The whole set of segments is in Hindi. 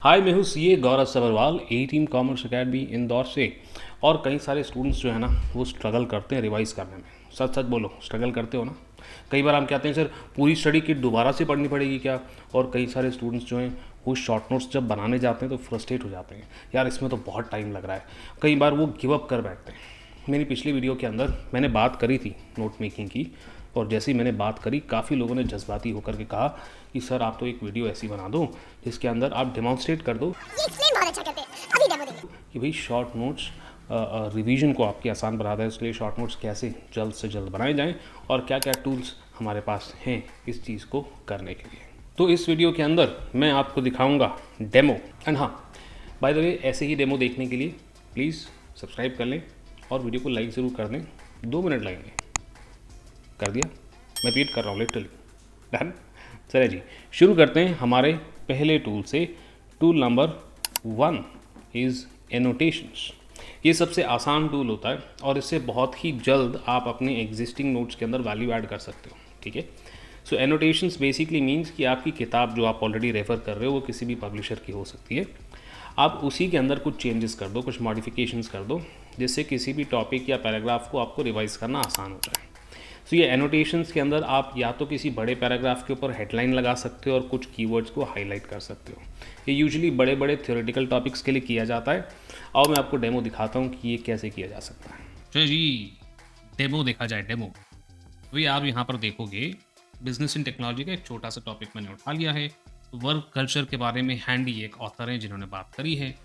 हाय, मैं हूँ सीए गौरव सभरवाल, ए टीम कॉमर्स अकेडमी इंदौर से। और कई सारे स्टूडेंट्स जो है ना वो स्ट्रगल करते हैं रिवाइज़ करने में। सच सच बोलो, स्ट्रगल करते हो ना। कई बार हम कहते हैं सर पूरी स्टडी किट दोबारा से पढ़नी पड़ेगी क्या। और कई सारे स्टूडेंट्स जो हैं वो शॉर्ट नोट्स जब बनाने जाते हैं तो फ्रस्ट्रेट हो जाते हैं, यार इसमें तो बहुत टाइम लग रहा है। कई बार वो गिव अप कर बैठते हैं। मेरी पिछली वीडियो के अंदर मैंने बात करी थी नोट मेकिंग की, और जैसे ही मैंने बात करी काफ़ी लोगों ने जज्बाती होकर के कहा कि सर आप तो एक वीडियो ऐसी बना दो जिसके अंदर आप डेमॉन्स्ट्रेट कर दो ये एक्सप्लेन बहुत अच्छा करते हैं। अभी डेमो देखिए। कि भाई शॉर्ट नोट्स रिवीजन को आपकी आसान बनाता है। उसके लिए शॉर्ट नोट्स कैसे जल्द से जल्द बनाए जाएं और क्या क्या टूल्स हमारे पास हैं इस चीज़ को करने के लिए। तो इस वीडियो के अंदर मैं आपको दिखाऊंगा डेमो। एंड हाँ, बाय द वे, ऐसे ही डेमो देखने के लिए प्लीज़ सब्सक्राइब कर लें और वीडियो को लाइक ज़रूर कर दें। 2 मिनट लगेंगे। कर दिया? मैं रिपीट कर रहा हूँ लिटरली। डन। चलिए जी, शुरू करते हैं हमारे पहले टूल से। Tool number 1 is annotations. ये सबसे आसान टूल होता है और इससे बहुत ही जल्द आप अपने एग्जिस्टिंग नोट्स के अंदर वैल्यू ऐड कर सकते हो। ठीक है। सो एनोटेशंस बेसिकली मीन्स कि आपकी किताब जो आप ऑलरेडी रेफ़र कर रहे हो वो किसी भी पब्लिशर की हो सकती है। आप उसी के अंदर कुछ चेंजेस कर दो, कुछ मॉडिफिकेशंस कर दो, जिससे किसी भी टॉपिक या पैराग्राफ को आपको रिवाइज करना आसान हो जाए। तो ये एनोटेशंस के अंदर आप या तो किसी बड़े पैराग्राफ के ऊपर हेडलाइन लगा सकते हो और कुछ कीवर्ड्स को हाईलाइट कर सकते हो। ये यूजुअली बड़े बड़े थ्योरेटिकल टॉपिक्स के लिए किया जाता है। और मैं आपको डेमो दिखाता हूँ कि ये कैसे किया जा सकता है। चलो जी, डेमो देखा जाए। डेमो वही आप यहाँ पर देखोगे, बिजनेस इन टेक्नोलॉजी का एक छोटा सा टॉपिक मैंने उठा लिया है। वर्क कल्चर के बारे में हैंडी एक ऑथर हैं जिन्होंने बात करी है।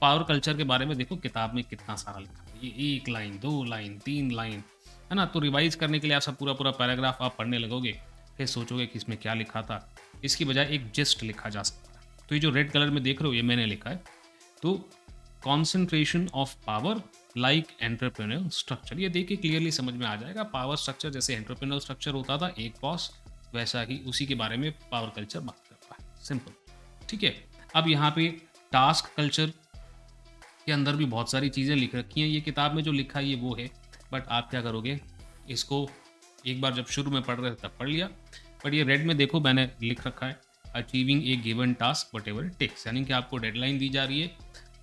पावर कल्चर के बारे में देखो किताब में कितना सारा लिखा है, ये 1 लाइन 2 लाइन 3 लाइन है ना। तो रिवाइज करने के लिए आप सब पूरा पूरा पैराग्राफ आप पढ़ने लगोगे, फिर सोचोगे कि इसमें क्या लिखा था। इसकी बजाय एक जस्ट लिखा जा सकता है। तो ये जो रेड कलर में देख रहे हो ये मैंने लिखा है। तो concentration of power like entrepreneur structure, ये देख के क्लियरली समझ में आ जाएगा। पावर स्ट्रक्चर जैसे एंटरप्रेन्योर स्ट्रक्चर होता था, एक बॉस, वैसा ही उसी के बारे में पावर कल्चर बात करता है। सिंपल। ठीक है। अब यहाँ पे टास्क कल्चर के अंदर भी बहुत सारी चीज़ें लिख रखी हैं। ये किताब में जो लिखा है ये वो है, बट आप क्या करोगे, इसको एक बार जब शुरू में पढ़ रहे थे तब पढ़ लिया। बट ये रेड में देखो मैंने लिख रखा है, achieving a given task whatever it takes, यानी कि आपको डेडलाइन दी जा रही है,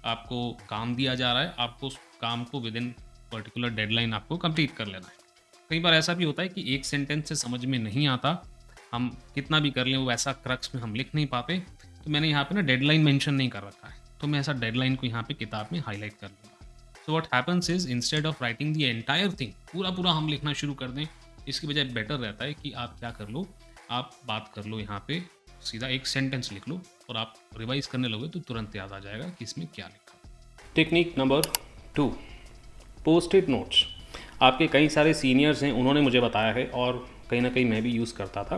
आपको काम दिया जा रहा है, आपको उस काम को विद इन पर्टिकुलर डेडलाइन आपको कंप्लीट कर लेना है। कई बार ऐसा भी होता है कि एक सेंटेंस से समझ में नहीं आता, हम कितना भी कर लें वो ऐसा क्रक्स में हम लिख नहीं पाते। तो मैंने यहाँ पे ना डेडलाइन मेंशन नहीं कर रखा है, तो मैं ऐसा डेडलाइन को यहाँ पे किताब में हाईलाइट कर दूँगा। So what happens is, instead of writing the entire thing, पूरा पूरा हम लिखना शुरू कर दें, इसकी बजाय बेटर रहता है कि आप क्या कर लो, आप बात कर लो, यहाँ पे सीधा एक सेंटेंस लिख लो और आप रिवाइज करने लगोगे तो तुरंत याद आ जाएगा कि इसमें क्या लिखा। Technique number 2, post it notes. आपके कई सारे सीनियर्स हैं, उन्होंने मुझे बताया है और कहीं ना कहीं मैं भी यूज़ करता था।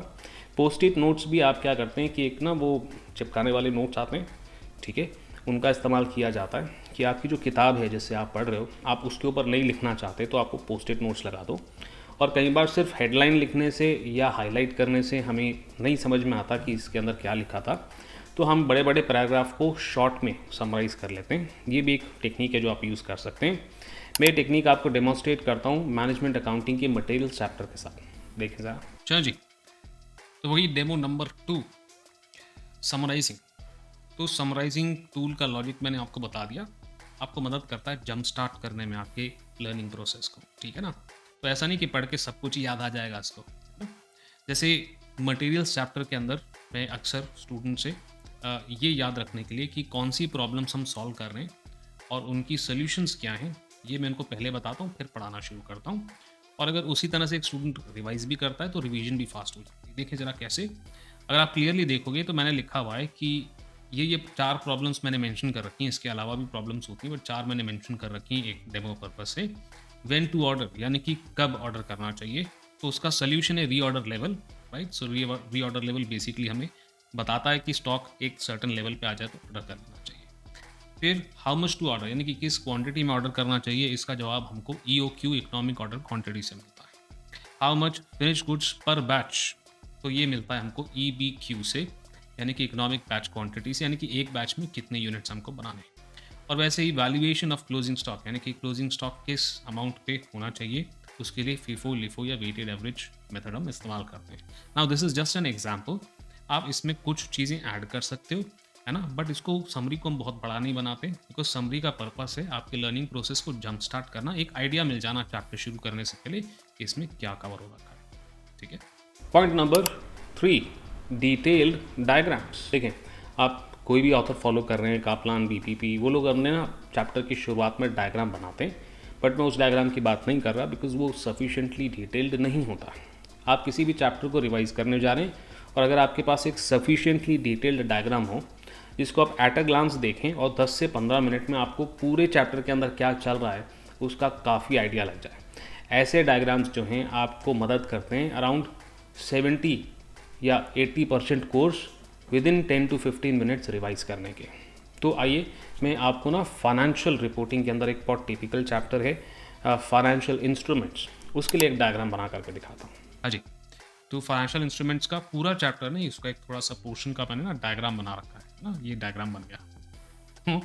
पोस्ट इट नोट्स भी आप क्या करते हैं कि एक ना वो चिपकाने वाले नोट्स आते हैं, ठीक है, उनका इस्तेमाल किया जाता है कि आपकी जो किताब है जिससे आप पढ़ रहे हो, आप उसके ऊपर नहीं लिखना चाहते तो आपको पोस्ट इट नोट्स लगा दो। और कई बार सिर्फ हेडलाइन लिखने से या हाईलाइट करने से हमें नहीं समझ में आता कि इसके अंदर क्या लिखा था, तो हम बड़े बड़े पैराग्राफ को शॉर्ट में समराइज़ कर लेते हैं। ये भी एक टेक्निक है जो आप यूज़ कर सकते हैं। मैं ये टेक्निक आपको डेमोन्स्ट्रेट करता हूँ मैनेजमेंट अकाउंटिंग के मटेरियल चैप्टर के साथ। देखें ज़रा। चलो जी, तो वही डेमो नंबर 2, समराइजिंग। तो समराइजिंग टूल का लॉजिक मैंने आपको बता दिया, आपको मदद करता है जंप स्टार्ट करने में आपके लर्निंग प्रोसेस को। ठीक है ना। तो ऐसा नहीं कि पढ़ के सब कुछ ही याद आ जाएगा इसको। जैसे मटेरियल्स चैप्टर के अंदर मैं अक्सर स्टूडेंट से ये याद रखने के लिए कि कौन सी प्रॉब्लम्स हम सॉल्व कर रहे हैं और उनकी सॉल्यूशंस क्या हैं, ये मैं उनको पहले बताता हूँ, फिर पढ़ाना शुरू करता हूँ। और अगर उसी तरह से एक स्टूडेंट रिवाइज भी करता है तो रिवीजन भी फास्ट हो जाती है। देखिए ज़रा कैसे, अगर आप क्लियरली देखोगे तो मैंने लिखा हुआ है कि ये 4 प्रॉब्लम्स मैंने मेंशन कर रखी हैं। इसके अलावा भी प्रॉब्लम्स होती हैं, बट 4 मैंने मेंशन कर रखी हैं एक डेमो पर्पज से। व्हेन टू ऑर्डर, यानी कि कब ऑर्डर करना चाहिए, तो उसका सोल्यूशन है रीऑर्डर लेवल, राइट। सो रीऑर्डर लेवल बेसिकली हमें बताता है कि स्टॉक एक सर्टन लेवल पे आ जाए तो ऑर्डर कर लेना चाहिए। फिर हाउ मच टू ऑर्डर, यानी कि किस क्वांटिटी में ऑर्डर करना चाहिए, इसका जवाब हमको EOQ, इकोनॉमिक ऑर्डर क्वांटिटी से मिलता है। हाउ मच फिनिश गुड्स पर बैच, तो ये मिलता है हमको EBQ से, यानी कि इकोनॉमिक बैच क्वांटिटी से, यानी कि एक बैच में कितने यूनिट्स हमको बनाने। और वैसे ही वैल्यूएशन ऑफ क्लोजिंग स्टॉक, यानी कि क्लोजिंग स्टॉक किस अमाउंट पे होना चाहिए, उसके लिए FIFO, LIFO या वेटेड एवरेज मेथड हम इस्तेमाल करते हैं। Now this is just an example, आप इसमें कुछ चीज़ें ऐड कर सकते हो है ना। बट इसको समरी को हम बहुत बड़ा नहीं बनाते, बिकॉज समरी का पर्पस है आपके लर्निंग प्रोसेस को जंप स्टार्ट करना, एक आइडिया मिल जाना चैप्टर शुरू करने से पहले कि इसमें क्या कवर हो रखा है। ठीक है। Point number 3, detailed diagrams. देखें, आप कोई भी ऑथर फॉलो कर रहे हैं, कापलान, बीपीपी, वो लोग अपने ना चैप्टर की शुरुआत में डायग्राम बनाते हैं, बट मैं उस डायग्राम की बात नहीं कर रहा बिकॉज वो सफिशेंटली डिटेल्ड नहीं होता। आप किसी भी चैप्टर को रिवाइज करने जा रहे हैं और अगर आपके पास एक सफिशिएंटली डिटेल्ड डायग्राम हो जिसको आप एट अ ग्लांस देखें और 10 से 15 मिनट में आपको पूरे चैप्टर के अंदर क्या चल रहा है उसका काफ़ी आइडिया लग जाए, ऐसे डायग्राम्स जो हैं आपको मदद करते हैं अराउंड 70 या 80% course with in 10 to 15 minutes revise करने के। तो आइए मैं आपको ना फाइनेंशियल रिपोर्टिंग के अंदर एक बहुत टिपिकल चैप्टर है फाइनेंशियल इंस्ट्रूमेंट्स, उसके लिए एक डायग्राम बना करके दिखाता हूँ। हाँ जी, तो फाइनेंशियल इंस्ट्रूमेंट्स का पूरा चैप्टर नहीं, इसका एक थोड़ा सा पोर्शन का मैंने ना डायग्राम बना रखा है ना, ये डायग्राम बन गया। तो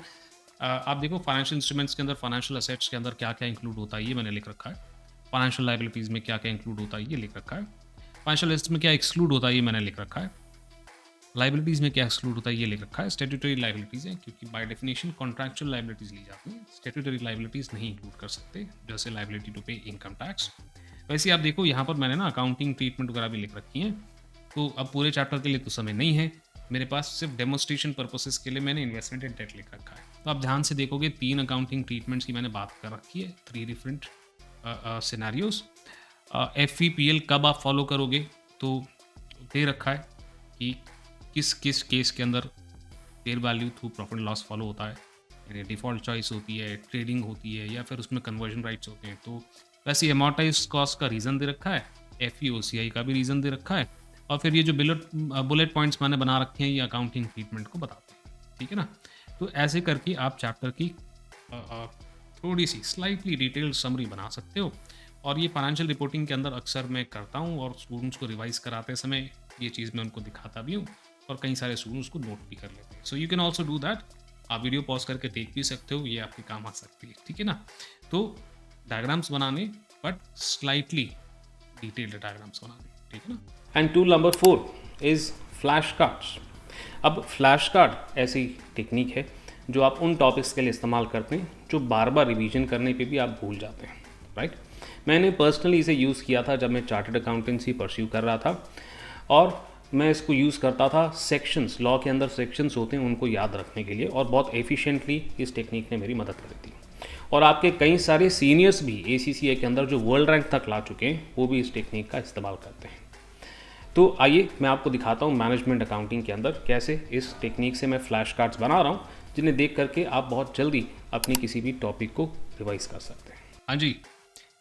आप देखो फाइनेंशियल इंस्ट्रूमेंट्स के अंदर फाइनेंशियल असेट्स के अंदर क्या क्या इंक्लूड होता है ये मैंने लिख रखा है, फाइनेंशियल लाइबिलिटीज़ में क्या क्या इंक्लूड होता है ये लिख रखा है, फाइनेंशियल एसेट्स में क्या एक्सक्लूड होता है ये मैंने लिख रखा है, लाइबिलिटीज़ में क्या एक्सक्लूड होता है ये लिख रखा है। स्टैट्यूटरी लाइबिलिटीज़ हैं क्योंकि बाय डेफिनेशन कॉन्ट्रैक्चुअल लाइबिलिटीज़ ली जाती हैं, स्टैट्यूटरी लाइबिलिटीज़ नहीं इंक्लूड कर सकते, जैसे लाइबिलिटी टू पे इनकम टैक्स। वैसे आप देखो यहाँ पर मैंने ना अकाउंटिंग ट्रीटमेंट वगैरह भी लिख रखी हैं। तो अब पूरे चैप्टर के लिए तो समय नहीं है मेरे पास, सिर्फ डेमोस्ट्रेशन पर्पसेस के लिए मैंने इन्वेस्टमेंट एंड डेट लिख रखा है। तो आप ध्यान से देखोगे 3 अकाउंटिंग ट्रीटमेंट्स की मैंने बात कर रखी है, 3 डिफरेंट सिनेरियोज। FVPL कब आप फॉलो करोगे तो दे रखा है कि किस किस केस के अंदर fair value through profit loss follow होता है, यानी डिफ़ॉल्ट चॉइस होती है, ट्रेडिंग होती है या फिर उसमें कन्वर्जन राइट्स होते हैं। तो वैसे अमोर्टाइज कॉस्ट का रीज़न दे रखा है, FVOCI का भी रीज़न दे रखा है, और फिर ये जो बुलेट पॉइंट्स मैंने बना रखे हैं ये अकाउंटिंग ट्रीटमेंट को बताते हैं। ठीक है ना। तो ऐसे करके आप चैप्टर की थोड़ी सी स्लाइटली डिटेल्ड समरी बना सकते हो, और ये फाइनेंशियल रिपोर्टिंग के अंदर अक्सर मैं करता हूँ और स्टूडेंट्स को रिवाइज कराते समय ये चीज़ मैं उनको दिखाता भी हूँ और कई सारे स्टूडेंट्स को नोट भी कर लेते हैं। So you can also do that, आप वीडियो पॉज करके देख भी सकते हो, ये आपके काम आ सकती है। ठीक है ना। तो डायग्राम्स बनाने बट स्लाइटली डिटेल्ड डायग्राम्स बनाने। ठीक है ना। And tool number 4 is flash cards. अब फ्लैश कार्ड ऐसी टेक्निक है जो आप उन टॉपिक्स के लिए इस्तेमाल करते हैं जो बार बार रिवीजन करने पे भी आप भूल जाते हैं, राइट। मैंने पर्सनली इसे यूज़ किया था जब मैं चार्टर्ड अकाउंटेंसी परस्यू कर रहा था, और मैं इसको यूज़ करता था सेक्शंस, लॉ के अंदर सेक्शंस होते हैं उनको याद रखने के लिए, और बहुत एफिशिएंटली इस टेक्निक ने मेरी मदद करी थी। और आपके कई सारे सीनियर्स भी ACCA के अंदर जो वर्ल्ड रैंक तक ला चुके हैं वो भी इस टेक्निक का इस्तेमाल करते हैं। तो आइए मैं आपको दिखाता हूँ मैनेजमेंट अकाउंटिंग के अंदर कैसे इस टेक्निक से मैं फ्लैश कार्ड्स बना रहा हूँ, जिन्हें देख करके आप बहुत जल्दी अपनी किसी भी टॉपिक को रिवाइज कर सकते हैं। हाँ जी,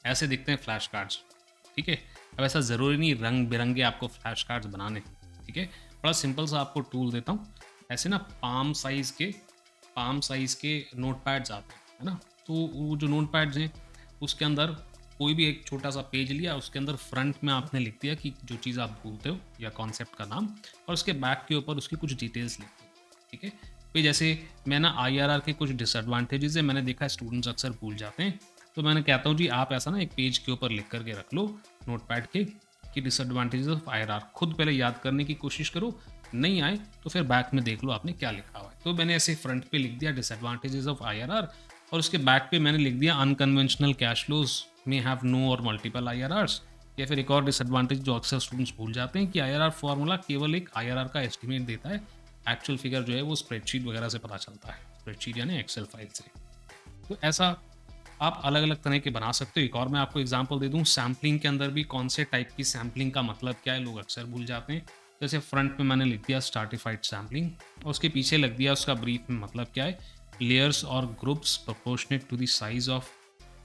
ऐसे दिखते हैं फ्लैश कार्ड्स। ठीक है। अब ऐसा ज़रूरी नहीं रंग बिरंगे आपको फ्लैश कार्ड्स बनाने। ठीक है। बड़ा सिंपल सा आपको टूल देता हूँ। ऐसे ना पाम साइज़ के नोट पैड्स आते हैं, है ना। तो वो जो नोट पैड्स हैं उसके अंदर कोई भी एक छोटा सा पेज लिया, उसके अंदर फ्रंट में आपने लिख दिया कि जो चीज़ आप भूलते हो या कॉन्सेप्ट का नाम, और उसके बैक के ऊपर उसकी कुछ डिटेल्स लिख दी। ठीक है। फिर जैसे मैं ना IRR के कुछ डिसएडवांटेजेस है मैंने देखा स्टूडेंट्स अक्सर भूल जाते हैं, तो मैंने कहता हूँ जी आप ऐसा ना एक पेज के ऊपर लिख करके रख लो नोटपैड के कि डिसएडवांटेजेस ऑफ IRR, खुद पहले याद करने की कोशिश करो, नहीं आए तो फिर बैक में देख लो आपने क्या लिखा हुआ है। तो मैंने ऐसे फ्रंट पे लिख दिया डिसएडवांटेजेस ऑफ IRR, और उसके बैक पे मैंने लिख दिया अनकन्वेंशनल कैश फ्लोज में हैव नो और मल्टीपल IRRs। या फिर एक और डिसएडवांटेज जो अक्सर स्टूडेंट्स भूल जाते हैं कि IRR फॉर्मूला केवल एक IRR का एस्टिमेट देता है, एक्चुअल फिगर जो है वो स्प्रेडशीट वगैरह से पता चलता है, स्प्रेडशीट यानी एक्सेल फाइल से। तो ऐसा आप अलग अलग तरह के बना सकते हो। एक और मैं आपको एग्जांपल दे दूं, सैम्पलिंग के अंदर भी कौन से टाइप की सैम्पलिंग का मतलब क्या है लोग अक्सर भूल जाते हैं। जैसे फ्रंट में मैंने लिख दिया स्ट्रैटिफाइड सैम्पलिंग, और उसके पीछे लग दिया उसका ब्रीफ में मतलब क्या है, लेयर्स और groups proportionate to the size of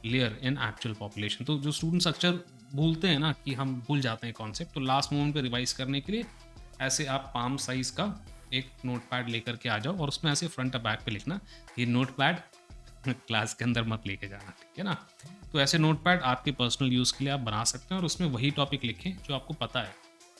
layer in actual population. तो जो स्टूडेंट्स अक्सर भूलते हैं ना कि हम भूल जाते हैं कॉन्सेप्ट, तो लास्ट मोमेंट पे रिवाइज करने के लिए ऐसे आप पाम साइज का एक नोटपैड लेकर के आ जाओ, और उसमें ऐसे फ्रंट और बैक पे लिखना। ये नोटपैड क्लास के अंदर मत लेके जाना, ठीक है ना। तो ऐसे नोटपैड आपके पर्सनल यूज़ के लिए आप बना सकते हैं, और उसमें वही टॉपिक लिखें जो आपको पता है,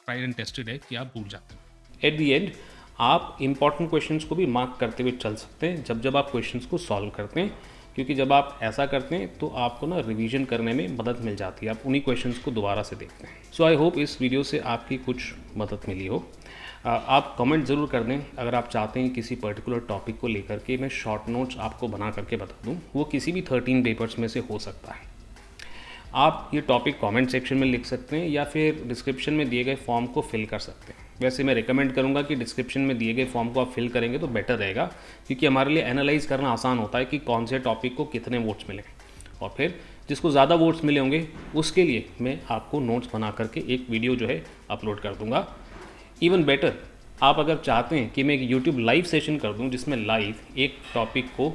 ट्राइड एंड टेस्टेड है कि आप भूल जाते हैं। एट दी एंड आप इंपॉर्टेंट क्वेश्चंस को भी मार्क करते हुए चल सकते हैं जब आप क्वेश्चंस को सॉल्व करते हैं, क्योंकि जब आप ऐसा करते हैं तो आपको ना रिवीजन करने में मदद मिल जाती है, आप उन्हीं क्वेश्चंस को दोबारा से देखते हैं। सो आई होप इस वीडियो से आपकी कुछ मदद मिली हो। आप कमेंट ज़रूर कर दें अगर आप चाहते हैं किसी पर्टिकुलर टॉपिक को लेकर के मैं शॉर्ट नोट्स आपको बना करके बता दूं। वो किसी भी 13 पेपर्स में से हो सकता है। आप ये टॉपिक कमेंट सेक्शन में लिख सकते हैं या फिर डिस्क्रिप्शन में दिए गए फॉर्म को फिल कर सकते हैं। वैसे मैं रिकमेंड करूंगा कि डिस्क्रिप्शन में दिए गए फॉर्म को आप फिल करेंगे तो बेटर रहेगा, क्योंकि हमारे लिए एनालाइज करना आसान होता है कि कौन से टॉपिक को कितने वोट्स मिले, और फिर जिसको ज़्यादा वोट्स मिले होंगे उसके लिए मैं आपको नोट्स बना करके एक वीडियो जो है अपलोड कर दूँगा। इवन बेटर, आप अगर चाहते हैं कि मैं एक यूट्यूब लाइव सेशन कर दूं जिसमें लाइव एक टॉपिक को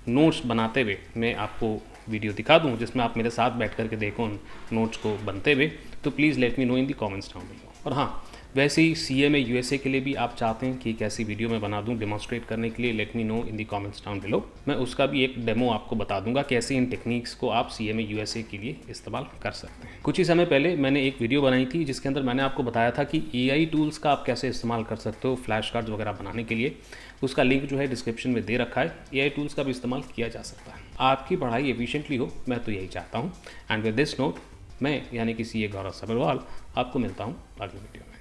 नोट्स बनाते हुए मैं आपको वीडियो दिखा दूं, जिसमें आप मेरे साथ बैठ करके देखो उन नोट्स को बनते हुए, तो please let me know in the comments down below. और हाँ, वैसे ही CMA USA के लिए भी आप चाहते हैं कि एक ऐसी वीडियो मैं बना दूं डेमोन्स्ट्रेट करने के लिए, लेट मी नो इन दी कमेंट्स डाउन बिलो। मैं उसका भी एक डेमो आपको बता दूंगा कैसे इन टेक्निक्स को आप CMA USA के लिए इस्तेमाल कर सकते हैं। कुछ ही समय पहले मैंने एक वीडियो बनाई थी जिसके अंदर मैंने आपको बताया था कि AI टूल्स का आप कैसे इस्तेमाल कर सकते हो फ्लैश कार्ड्स वगैरह बनाने के लिए। उसका लिंक जो है डिस्क्रिप्शन में दे रखा है। AI टूल्स का भी इस्तेमाल किया जा सकता है। आपकी पढ़ाई एफिशिएंटली हो, मैं तो यही चाहता हूँ। एंड विद दिस नोट, मैं यानी कि CA गौरव सबरवाल आपको मिलता हूँ अगले वीडियो में।